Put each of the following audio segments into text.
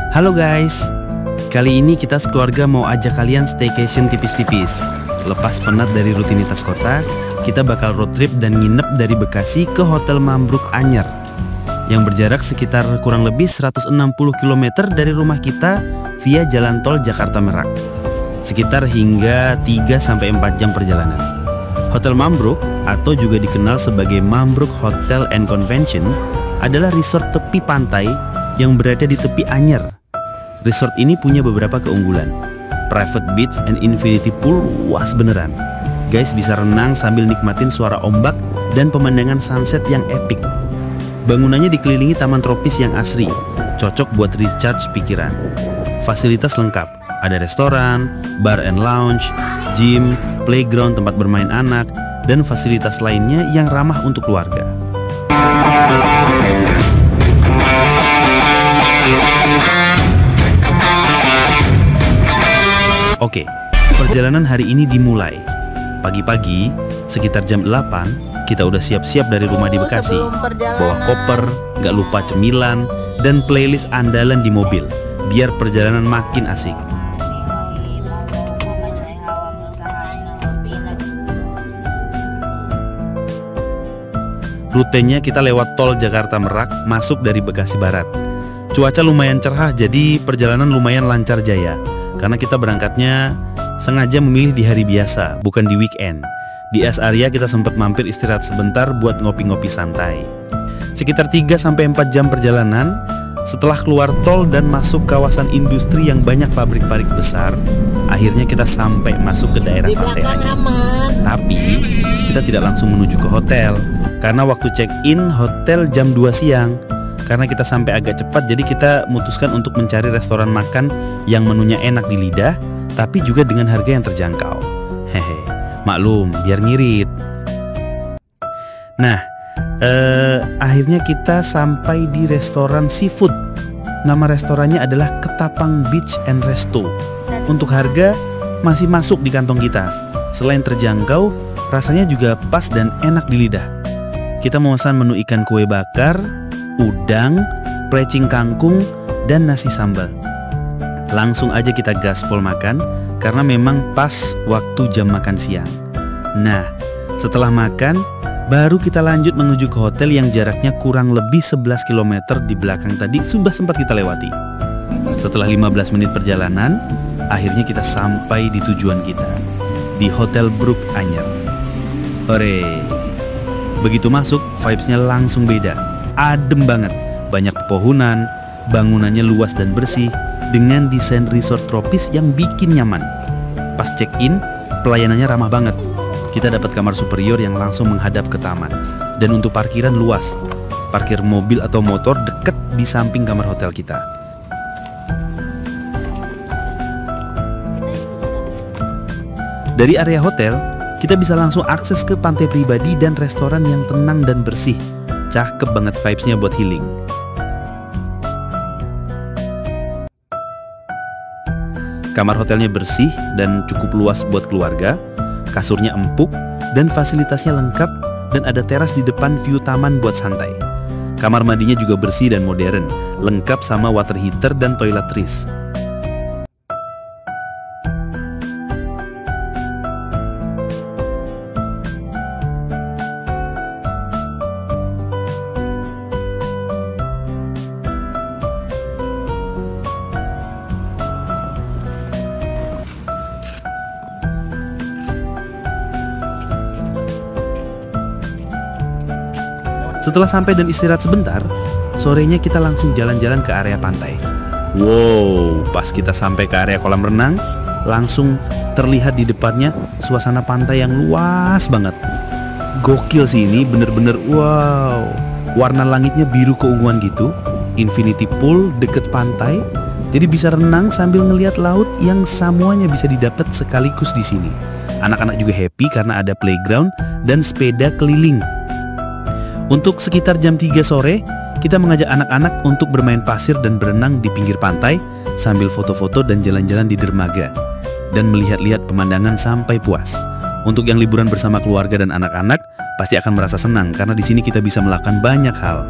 Halo guys, kali ini kita sekeluarga mau ajak kalian staycation tipis-tipis. Lepas penat dari rutinitas kota, kita bakal road trip dan nginep dari Bekasi ke Hotel Mambruk Anyer yang berjarak sekitar kurang lebih 160 km dari rumah kita via jalan tol Jakarta Merak. Sekitar hingga 3-4 jam perjalanan. Hotel Mambruk atau juga dikenal sebagai Mambruk Hotel and Convention adalah resort tepi pantai yang berada di tepi Anyer. Resort ini punya beberapa keunggulan. Private beach and infinity pool luas beneran. Guys bisa renang sambil nikmatin suara ombak dan pemandangan sunset yang epic. Bangunannya dikelilingi taman tropis yang asri, cocok buat recharge pikiran. Fasilitas lengkap, ada restoran, bar and lounge, gym, playground tempat bermain anak, dan fasilitas lainnya yang ramah untuk keluarga. Oke, perjalanan hari ini dimulai. Pagi-pagi, sekitar jam 8, kita udah siap-siap dari rumah di Bekasi. Bawa koper, gak lupa cemilan, dan playlist andalan di mobil, biar perjalanan makin asik. Rutenya kita lewat tol Jakarta Merak, masuk dari Bekasi Barat. Cuaca lumayan cerah, jadi perjalanan lumayan lancar jaya. Karena kita berangkatnya sengaja memilih di hari biasa, bukan di weekend. Di rest area kita sempat mampir istirahat sebentar buat ngopi-ngopi santai. Sekitar 3-4 jam perjalanan, setelah keluar tol dan masuk kawasan industri yang banyak pabrik-pabrik besar, akhirnya kita sampai masuk ke daerah pantai Anyer. Tapi, kita tidak langsung menuju ke hotel, karena waktu check-in hotel jam 2 siang. Karena kita sampai agak cepat, jadi kita memutuskan untuk mencari restoran makan yang menunya enak di lidah, tapi juga dengan harga yang terjangkau. Hehe, maklum, biar ngirit. Nah, akhirnya kita sampai di restoran seafood. Nama restorannya adalah Ketapang Beach and Resto. Untuk harga masih masuk di kantong kita. Selain terjangkau, rasanya juga pas dan enak di lidah. Kita memesan menu ikan kue bakar, udang, plecing kangkung, dan nasi sambal. Langsung aja kita gaspol makan, karena memang pas waktu jam makan siang. Nah, setelah makan, baru kita lanjut menuju ke hotel yang jaraknya kurang lebih 11 km di belakang tadi sudah sempat kita lewati. Setelah 15 menit perjalanan, akhirnya kita sampai di tujuan kita, di Hotel Brook Anyer. Hore! Begitu masuk, vibes-nya langsung beda. Adem banget, banyak pepohonan, bangunannya luas dan bersih, dengan desain resort tropis yang bikin nyaman. Pas check-in, pelayanannya ramah banget. Kita dapat kamar superior yang langsung menghadap ke taman. Dan untuk parkiran luas, parkir mobil atau motor deket di samping kamar hotel kita. Dari area hotel, kita bisa langsung akses ke pantai pribadi dan restoran yang tenang dan bersih. Cakep banget vibes-nya buat healing. Kamar hotelnya bersih dan cukup luas buat keluarga. Kasurnya empuk dan fasilitasnya lengkap, dan ada teras di depan view taman buat santai. Kamar mandinya juga bersih dan modern, lengkap sama water heater dan toiletries. Setelah sampai dan istirahat sebentar, sorenya kita langsung jalan-jalan ke area pantai. Wow, pas kita sampai ke area kolam renang, langsung terlihat di depannya suasana pantai yang luas banget. Gokil sih ini, bener-bener wow. Warna langitnya biru keunguan gitu, infinity pool deket pantai, jadi bisa renang sambil ngelihat laut yang semuanya bisa didapat sekaligus di sini. Anak-anak juga happy karena ada playground dan sepeda keliling. Untuk sekitar jam 3 sore, kita mengajak anak-anak untuk bermain pasir dan berenang di pinggir pantai sambil foto-foto dan jalan-jalan di dermaga dan melihat-lihat pemandangan sampai puas. Untuk yang liburan bersama keluarga dan anak-anak, pasti akan merasa senang karena di sini kita bisa melakukan banyak hal.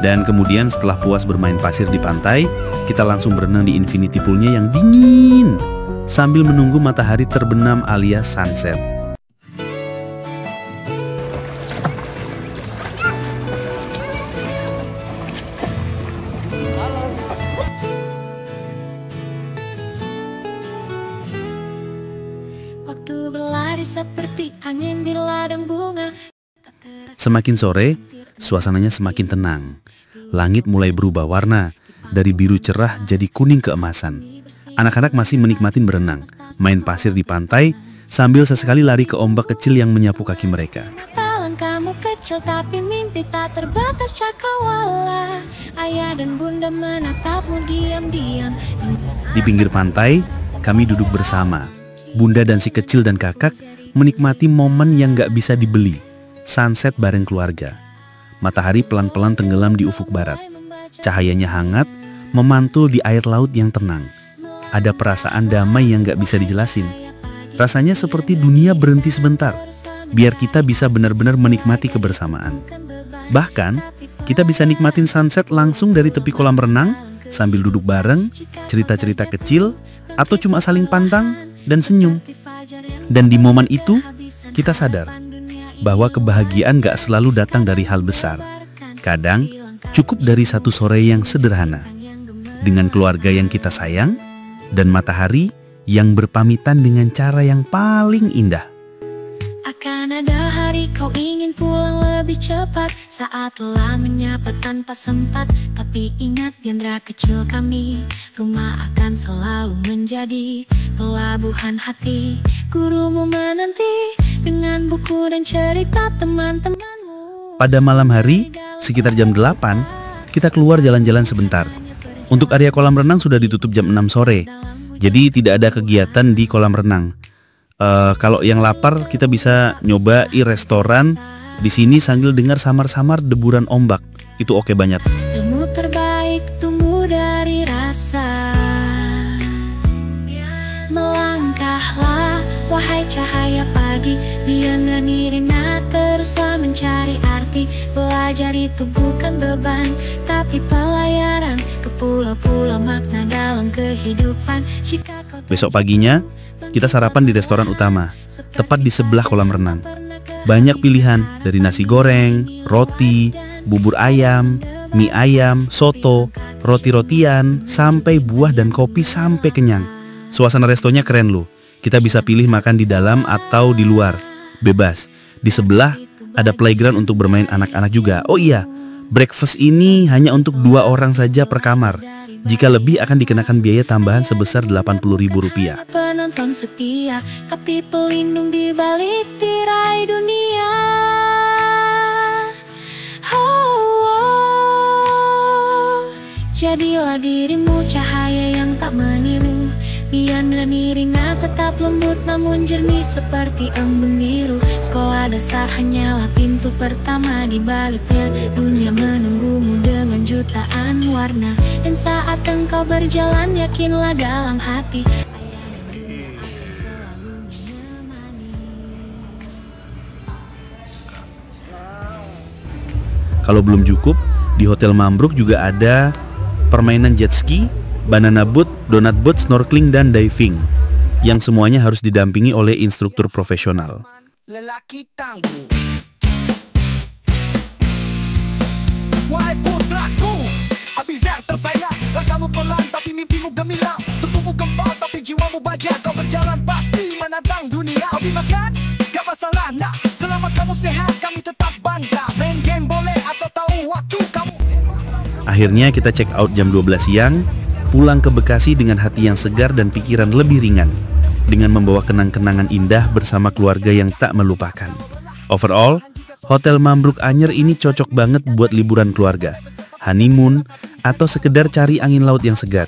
Dan kemudian setelah puas bermain pasir di pantai, kita langsung berenang di infinity poolnya yang dingin sambil menunggu matahari terbenam alias sunset. Waktu berlari seperti angin di ladang bunga. Semakin sore, suasananya semakin tenang. Langit mulai berubah warna, dari biru cerah jadi kuning keemasan. Anak-anak masih menikmatin berenang, main pasir di pantai, sambil sesekali lari ke ombak kecil yang menyapu kaki mereka. Kamu kecil tapi mimpi tak terbatas cakrawala. Ayah dan bunda menatapmu diam-diam. Di pinggir pantai, kami duduk bersama. Bunda dan si kecil dan kakak menikmati momen yang gak bisa dibeli, sunset bareng keluarga. Matahari pelan-pelan tenggelam di ufuk barat. Cahayanya hangat, memantul di air laut yang tenang. Ada perasaan damai yang gak bisa dijelasin. Rasanya seperti dunia berhenti sebentar, biar kita bisa benar-benar menikmati kebersamaan. Bahkan, kita bisa nikmatin sunset langsung dari tepi kolam renang, sambil duduk bareng, cerita-cerita kecil, atau cuma saling pandang dan senyum. Dan di momen itu, kita sadar bahwa kebahagiaan gak selalu datang dari hal besar. Kadang, cukup dari satu sore yang sederhana, dengan keluarga yang kita sayang, dan matahari yang berpamitan dengan cara yang paling indah. Akan ada hari kau ingin pulang lebih cepat, saat lelah menyapa tanpa sempat. Tapi ingat Gendra kecil kami, rumah akan selalu menjadi pelabuhan hati. Gurumu menanti dengan buku dan cerita teman-temanmu. Pada malam hari, sekitar jam 8, kita keluar jalan-jalan sebentar. Untuk area kolam renang sudah ditutup jam 6 sore, jadi tidak ada kegiatan di kolam renang. Kalau yang lapar, kita bisa nyoba restoran di sini sambil dengar samar-samar deburan ombak. Itu oke banget. Ilmu terbaik tumbuh dari rasa. Melangkahlah, wahai cahaya pagi, Diandra Nirina teruslah mencari arti. Belajar itu bukan beban, tapi pelayaran ke pulau-pulau makna dalam kehidupan. Besok paginya, kita sarapan di restoran utama, tepat di sebelah kolam renang. Banyak pilihan dari nasi goreng, roti, bubur ayam, mie ayam, soto, roti-rotian, sampai buah dan kopi sampai kenyang. Suasana restonya keren loh. Kita bisa pilih makan di dalam atau di luar, bebas. Di sebelah ada playground untuk bermain anak-anak juga. Oh iya, breakfast ini hanya untuk 2 orang saja per kamar. Jika lebih akan dikenakan biaya tambahan sebesar Rp80.000. Penonton setia, tapi pelindung di balik tirai dunia. Jadilah dirimu cahaya yang tak meniru. Diandra Nirina tetap lembut namun jernih seperti embun biru. Sekolah dasar hanyalah pintu pertama, di baliknya dunia menunggumu dengan jutaan warna. Dan saat engkau berjalan yakinlah dalam hati, kalau belum cukup, di Hotel Mambruk juga ada permainan jet ski, banana boat, donut boat, snorkeling, dan diving, yang semuanya harus didampingi oleh instruktur profesional. Lelaki tangguh, wahai putraku, Abizer tersayang, langkahmu pelan tapi mimpimu gemilang, tubuhmu gempal tapi jiwamu baja. Kau berjalan pasti menantang dunia. Abi makan, gak masalah nak, selama kamu sehat kami tetap bangga. Main game boleh asal tahu waktu kamu. Akhirnya kita check out jam 12 siang, pulang ke Bekasi dengan hati yang segar dan pikiran lebih ringan, dengan membawa kenang-kenangan indah bersama keluarga yang tak melupakan. Overall, Hotel Mambruk Anyer ini cocok banget buat liburan keluarga, honeymoon, atau sekedar cari angin laut yang segar.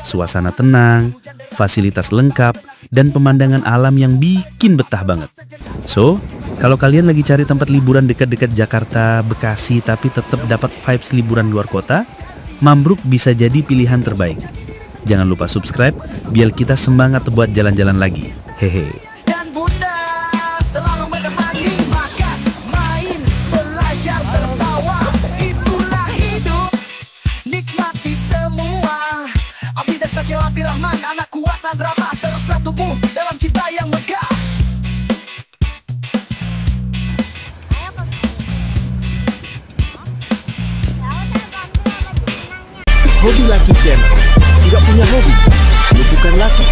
Suasana tenang, fasilitas lengkap, dan pemandangan alam yang bikin betah banget. So, kalau kalian lagi cari tempat liburan dekat-dekat Jakarta, Bekasi, tapi tetap dapat vibes liburan luar kota, Mambruk bisa jadi pilihan terbaik. Jangan lupa subscribe biar kita semangat buat jalan-jalan lagi. Hehe. Dan bunda selalu menemani, makan, main, belajar, tertawa. Itulah hidup. Syakil Afif Rahman, anak kuat dan ramah, teruslah tumbuh dalam cinta yang megah. Hobi Laki Channel. Tidak punya hobi, lu bukan laki.